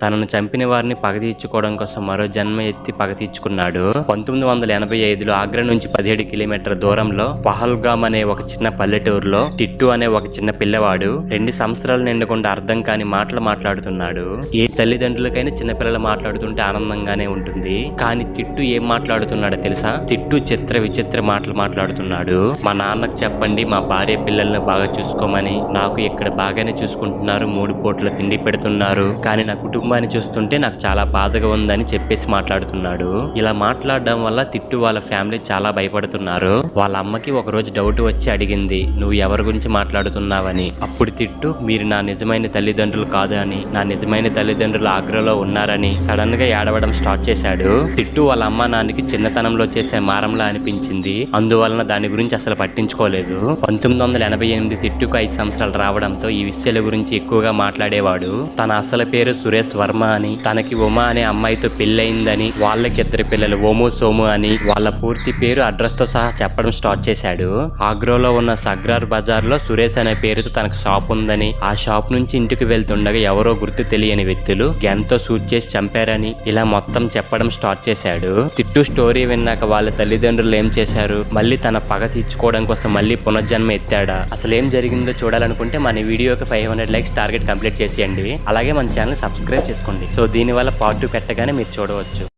తనను చంపిన వారిని పగ తీర్చుకోవడం కోసం మరో జన్మ ఎత్తి పగ తీర్చుకున్నాడు. 1985లో ఆగ్రా నుంచి 17 కిలోమీటర్ల దూరంలో పహల్గామ్ అనే ఒక చిన్న పల్లెటూరులో టిట్టు అనే ఒక చిన్న పిల్లవాడు 2 సంవత్సరాలు నిండకుండా అర్థం కాని మాటలు మాట్లాడుతున్నాడు. ఏ తల్లిదండ్రులకైనా చిన్నపిల్లలు మాట్లాడుతుంటే ఆనందంగానే ఉంటుంది, కానీ టిట్టు ఏం మాట్లాడుతున్నాడో తెలుసా? టిట్టు చిత్ర విచిత్ర మాటలు మాట్లాడుతున్నాడు. మా నాన్నకు చెప్పండి మా భార్య పిల్లల్ని బాగా చూసుకోమని. నాకు ఇక్కడ బాగానే చూసుకుంటున్నారు, 3 పూట్ల తిండి పెడుతున్నారు, కానీ నా కుటుంబాన్ని చూస్తుంటే నాకు చాలా బాధగా ఉందని చెప్పేసి మాట్లాడుతున్నాడు. ఇలా మాట్లాడడం వల్ల టిట్టు వాళ్ళ ఫ్యామిలీ చాలా భయపడుతున్నారు. వాళ్ళ అమ్మకి ఒక రోజు డౌట్ వచ్చి అడిగింది, నువ్వు ఎవరి గురించి మాట్లాడుతున్నావని. అప్పుడు టిట్టు, మీరు నా నిజమైన తల్లిదండ్రులు కాదు అని, నా నిజమైన తల్లిదండ్రులు ఆగ్రాలో ఉన్నారని సడన్ గా ఏడవడం స్టార్ట్ చేశాడు. టిట్టు వాళ్ళ అమ్మ నాన్నకి చిన్నతనంలో చేసే మారంలా అనిపించింది, అందువలన దాని గురించి అసలు పట్టించుకోలేదు. 1988 టిట్టుకు 5 సంవత్సరాలు రావడంతో ఈ విషయాల గురించి ఎక్కువగా మాట్లాడేవాడు. తన అసలు పేరు సురేష్ వర్మ అని, తనకి ఉమా అనే అమ్మాయితో పెళ్ళయిందని, వాళ్ళకి 2 పిల్లలు ఓము సోము అని, వాళ్ళ పూర్తి పేరు అడ్రస్ తో సహా చెప్పడం స్టార్ట్ చేశాడు. ఆగ్రాలో ఉన్న సగ్రార్ బజార్ లో సురేష్ అనే పేరుతో తనకు షాప్ ఉందని, ఆ షాప్ నుంచి ఇంటికి వెళ్తుండగా ఎవరో గుర్తు తెలియని వ్యక్తులు గన్తో షూట్ చేసి చంపారని ఇలా మొత్తం చెప్పడం స్టార్ట్ చేశాడు. టిట్టు స్టోరీ విన్నాక వాళ్ళ తల్లిదండ్రులు ఏం చేశారు, మళ్ళీ తన పగ తీర్చుకోవడం కోసం మళ్ళీ పునర్జన్మ ఎత్తాడా, అసలు ఏం జరిగిందో చూడాలనుకుంటే మన వీడియోకి 500 లైక్స్ టార్గెట్ కంప్లీట్ చేసేయండి. అలాగే మన ఛానల్ సబ్స్క్రైబ్ చేసుకోండి. సో దీనివల్ల పార్ట్ 2 పెట్టగానే మీరు చూడవచ్చు.